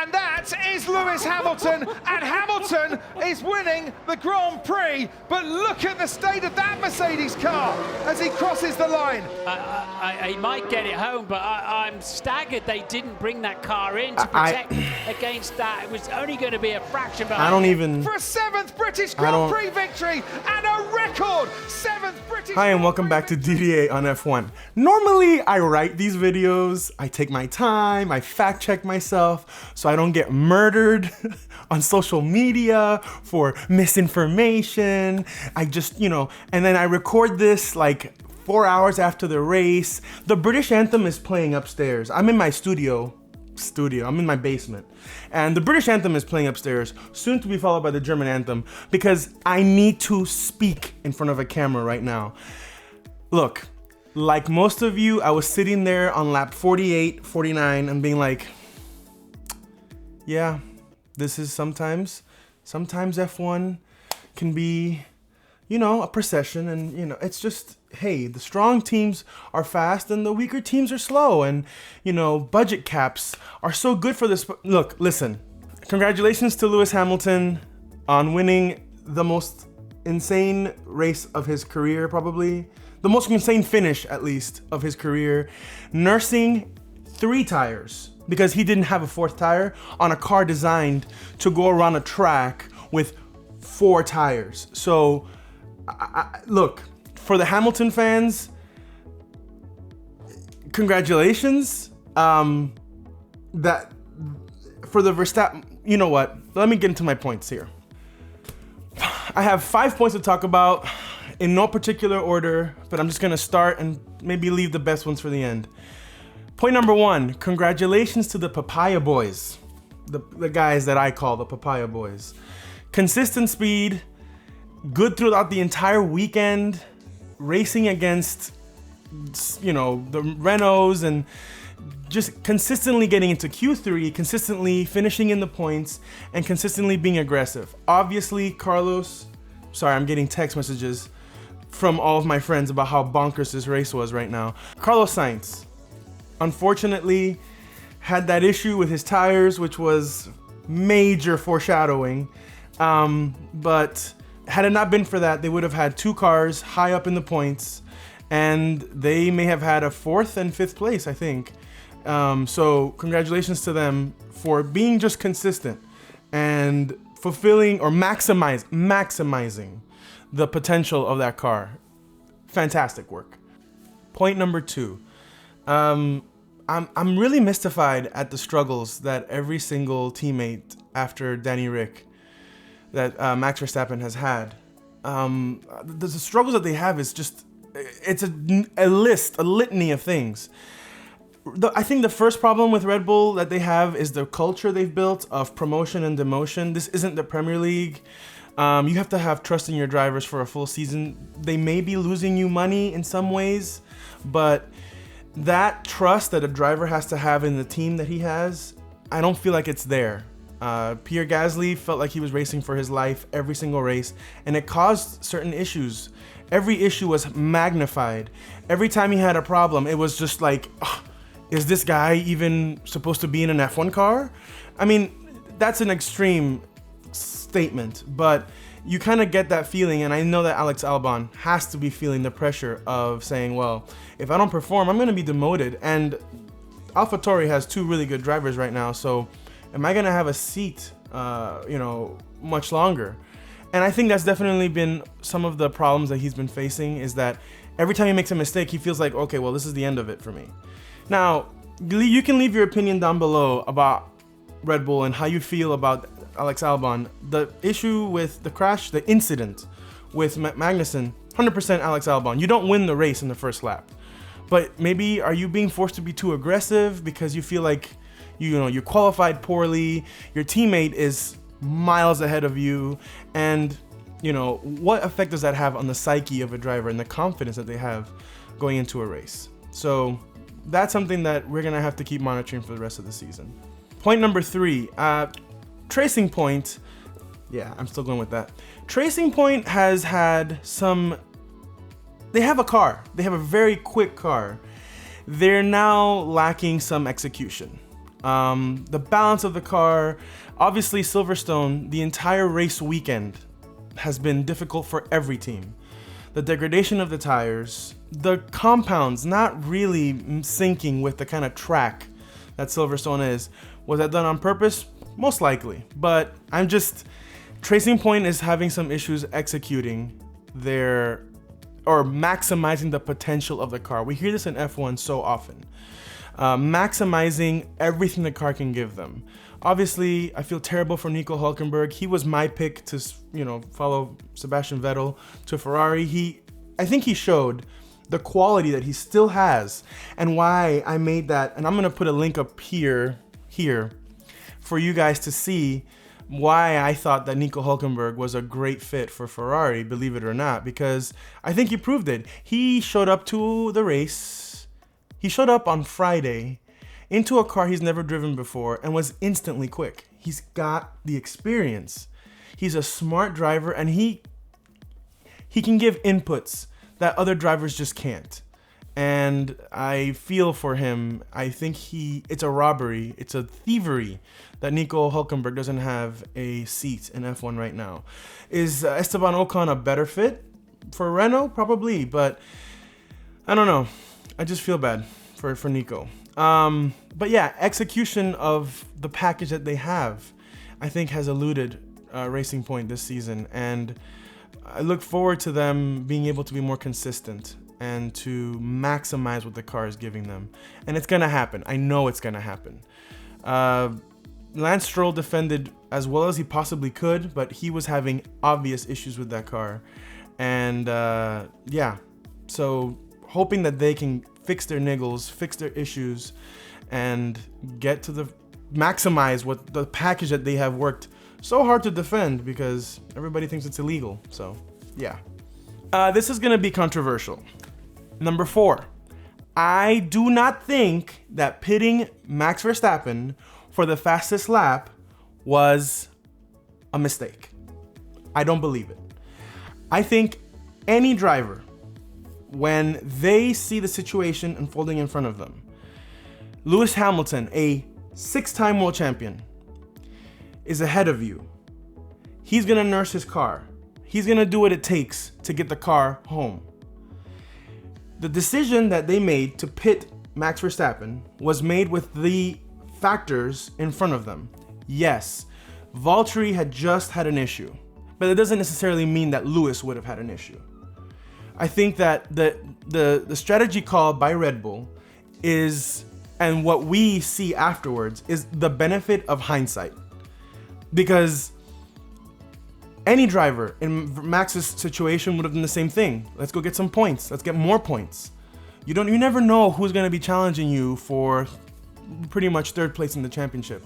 And that is Lewis Hamilton, and Hamilton is winning the Grand Prix. But look at the state of that Mercedes car as he crosses the line. He might get it home, but I'm staggered they didn't bring that car in to protect against that. It was only going to be a fraction behind. I don't even... For a 7th British Grand Prix victory and a record 7th British Hi, and welcome back to DDA on F1. Normally, I write these videos, I take my time, I fact check myself so I don't get murdered on social media for misinformation. I just, and then I record this like 4 hours after the race. The British anthem is playing upstairs. I'm in my studio, I'm in my basement. And the British anthem is playing upstairs, soon to be followed by the German anthem, because I need to speak in front of a camera right now. Look, like most of you, I was sitting there on lap 48, 49 and being like, yeah, this is sometimes F1 can be, a procession, and it's just, hey, the strong teams are fast and the weaker teams are slow, and budget caps are so good for this. Look, listen, congratulations to Lewis Hamilton on winning the most insane race of his career, probably the most insane finish, at least, of his career, nursing 3 tires because he didn't have a 4th tire on a car designed to go around a track with 4 tires. So look, for the Hamilton fans, congratulations. That for the Verstappen, you know what? Let me get into my points here. I have 5 points to talk about in no particular order, but I'm just gonna start and maybe leave the best ones for the end. Point number 1, congratulations to the Papaya Boys, the guys that I call the Papaya Boys. Consistent speed, good throughout the entire weekend, racing against, the Renaults, and just consistently getting into Q3, consistently finishing in the points, and consistently being aggressive. Obviously, Carlos, sorry, I'm getting text messages from all of my friends about how bonkers this race was right now. Carlos Sainz, unfortunately, had that issue with his tires, which was major foreshadowing. But had it not been for that, they would have had 2 cars high up in the points, and they may have had a 4th and 5th place, I think. So congratulations to them for being just consistent and fulfilling or maximizing the potential of that car. Fantastic work. Point number 2. I'm really mystified at the struggles that every single teammate after Danny Rick that Max Verstappen has had. The struggles that they have is just, it's a litany of things. I think the first problem with Red Bull that they have is the culture they've built of promotion and demotion. This isn't the Premier League. You have to have trust in your drivers for a full season. They may be losing you money in some ways, but that trust that a driver has to have in the team that he has, I don't feel like it's there. Pierre Gasly felt like he was racing for his life every single race, and it caused certain issues. Every issue was magnified. Every time he had a problem, it was just like, is this guy even supposed to be in an F1 car? I mean, that's an extreme statement, but you kind of get that feeling, and I know that Alex Albon has to be feeling the pressure of saying, well, if I don't perform, I'm going to be demoted. And AlphaTauri has 2 really good drivers right now, so am I going to have a seat, much longer? And I think that's definitely been some of the problems that he's been facing, is that every time he makes a mistake, he feels like, okay, well, this is the end of it for me. Now, you can leave your opinion down below about Red Bull and how you feel about Alex Albon. The issue with the crash, the incident with Magnussen, 100% Alex Albon. You don't win the race in the first lap. But maybe are you being forced to be too aggressive because you feel like you qualified poorly, your teammate is miles ahead of you, and what effect does that have on the psyche of a driver and the confidence that they have going into a race? So that's something that we're gonna have to keep monitoring for the rest of the season. Point number 3, Racing Point. Yeah, I'm still going with that. Racing Point has had they have a car. They have a very quick car. They're now lacking some execution. The balance of the car, obviously Silverstone, the entire race weekend has been difficult for every team. The degradation of the tires, the compounds not really syncing with the kind of track that Silverstone is. Was that done on purpose? Most likely. But I'm just, Racing Point is having some issues executing their, or maximizing the potential of the car. We hear this in F1 so often. Maximizing everything the car can give them. Obviously, I feel terrible for Nico Hülkenberg. He was my pick to, follow Sebastian Vettel to Ferrari. I think he showed the quality that he still has, and why I made that. And I'm gonna put a link up here for you guys to see why I thought that Nico Hülkenberg was a great fit for Ferrari, believe it or not, because I think he proved it. He showed up to the race. He showed up on Friday into a car he's never driven before and was instantly quick. He's got the experience. He's a smart driver, and he can give inputs that other drivers just can't. And I feel for him. I think it's a robbery, it's a thievery that Nico Hülkenberg doesn't have a seat in F1 right now. Is Esteban Ocon a better fit for Renault? Probably, but I don't know. I just feel bad for Nico. But yeah, execution of the package that they have, I think, has eluded Racing Point this season, and I look forward to them being able to be more consistent and to maximize what the car is giving them. And it's gonna happen. I know it's gonna happen. Lance Stroll defended as well as he possibly could, but he was having obvious issues with that car. And yeah, so hoping that they can fix their niggles, fix their issues, and get to maximize what the package that they have worked so hard to defend, because everybody thinks it's illegal. So yeah, this is gonna be controversial. Number 4, I do not think that pitting Max Verstappen for the fastest lap was a mistake. I don't believe it. I think any driver, when they see the situation unfolding in front of them, Lewis Hamilton, a 6-time world champion, is ahead of you. He's gonna nurse his car. He's gonna do what it takes to get the car home. The decision that they made to pit Max Verstappen was made with the factors in front of them. Yes, Valtteri had just had an issue, but it doesn't necessarily mean that Lewis would have had an issue. I think that the strategy call by Red Bull is, and what we see afterwards, is the benefit of hindsight. Because any driver in Max's situation would have done the same thing. Let's go get some points. Let's get more points. You never know who's going to be challenging you for pretty much 3rd place in the championship.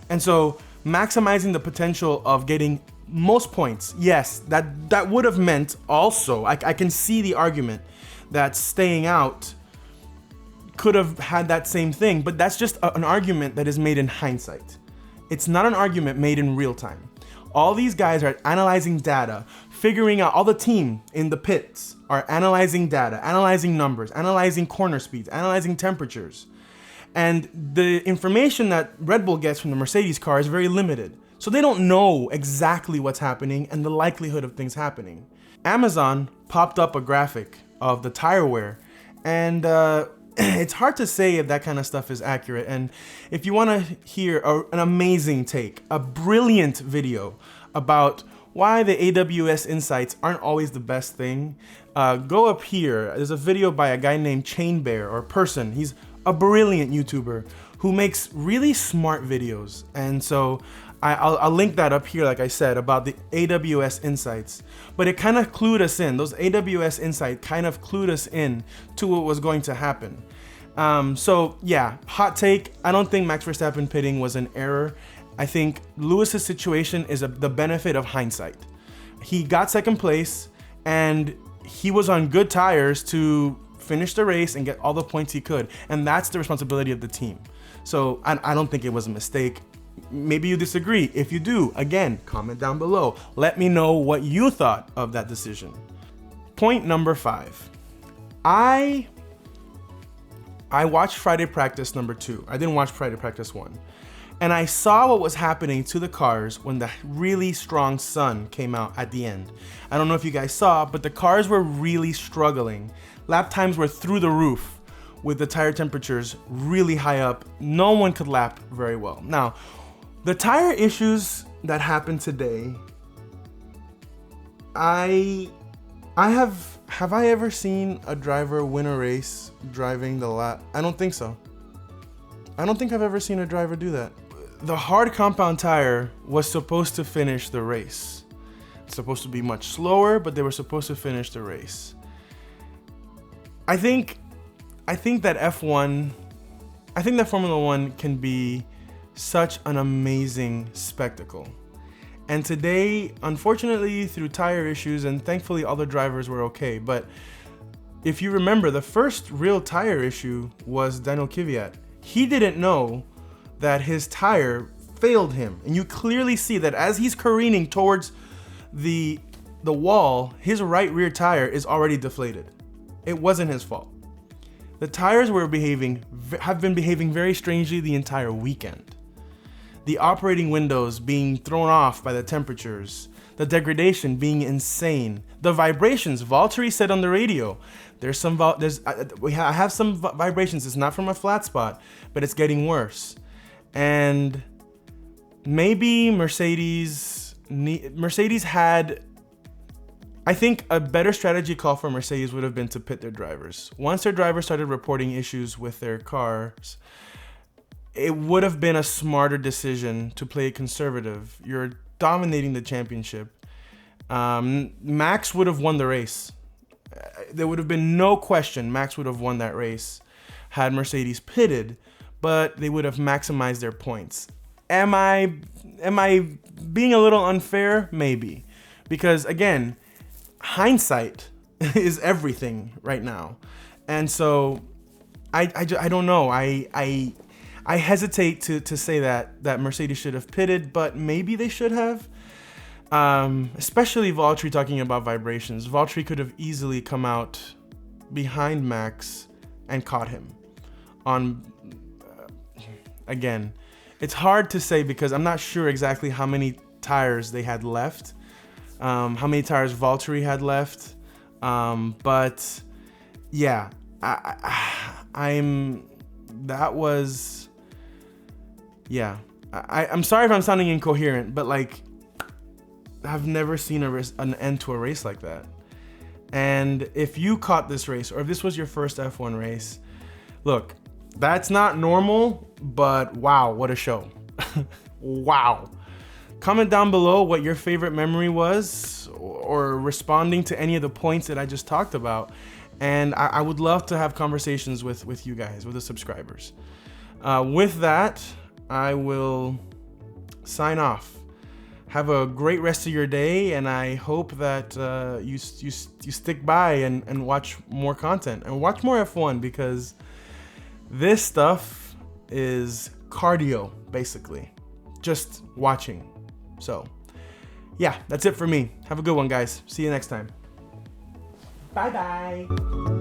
And so maximizing the potential of getting most points, yes, that would have meant also, I can see the argument that staying out could have had that same thing, but that's just an argument that is made in hindsight. It's not an argument made in real time. All these guys are analyzing data, figuring out, all the team in the pits are analyzing data, analyzing numbers, analyzing corner speeds, analyzing temperatures. And the information that Red Bull gets from the Mercedes car is very limited. So they don't know exactly what's happening and the likelihood of things happening. Amazon popped up a graphic of the tire wear, and it's hard to say if that kind of stuff is accurate. And if you want to hear an amazing take, a brilliant video about why the AWS insights aren't always the best thing, go up here. There's a video by a guy named Chain Bear, or Person. He's a brilliant YouTuber who makes really smart videos. And so I'll link that up here, like I said, about the AWS insights. But it kind of clued us in. Those AWS insights kind of clued us in to what was going to happen. So yeah, hot take. I don't think Max Verstappen pitting was an error. I think Lewis's situation is the benefit of hindsight. He got 2nd place, and he was on good tires to finish the race and get all the points he could. And that's the responsibility of the team. So I don't think it was a mistake. Maybe you disagree. If you do, again, comment down below. Let me know what you thought of that decision. Point number 5. I I watched Friday practice number 2. I didn't watch Friday practice 1. And I saw what was happening to the cars when the really strong sun came out at the end. I don't know if you guys saw, but the cars were really struggling. Lap times were through the roof with the tire temperatures really high up. No one could lap very well. Now, the tire issues that happened today, have I ever seen a driver win a race driving the lap? I don't think so. I don't think I've ever seen a driver do that. The hard compound tire was supposed to finish the race. It's supposed to be much slower, but they were supposed to finish the race. I think that F1, I think that Formula One can be such an amazing spectacle. And today, unfortunately, through tire issues, and thankfully all the drivers were okay, but if you remember, the first real tire issue was Daniel Kvyat. He didn't know that his tire failed him. And you clearly see that as he's careening towards the wall, his right rear tire is already deflated. It wasn't his fault. The tires have been behaving very strangely the entire weekend. The operating windows being thrown off by the temperatures, the degradation being insane, the vibrations. Valtteri said on the radio, I have some vibrations. It's not from a flat spot, but it's getting worse. And maybe Mercedes had, I think a better strategy call for Mercedes would have been to pit their drivers. Once their drivers started reporting issues with their cars, it would have been a smarter decision to play it conservative. You're dominating the championship. Max would have won the race. There would have been no question Max would have won that race had Mercedes pitted, but they would have maximized their points. Am I being a little unfair? Maybe. Because again, hindsight is everything right now. And so I don't know. I hesitate to say that Mercedes should have pitted, but maybe they should have. Especially Valtteri talking about vibrations. Valtteri could have easily come out behind Max and caught him on, again, it's hard to say because I'm not sure exactly how many tires they had left, how many tires Valtteri had left, but yeah, I'm sorry if I'm sounding incoherent, but like, I've never seen an end to a race like that. And if you caught this race, or if this was your first F1 race, look, that's not normal, but wow, what a show. Wow. Comment down below what your favorite memory was, or responding to any of the points that I just talked about. And I would love to have conversations with you guys, with the subscribers. With that, I will sign off. Have a great rest of your day, and I hope that you stick by and watch more content and watch more F1, because this stuff is cardio, basically. Just watching. So, yeah, that's it for me. Have a good one, guys. See you next time. Bye-bye.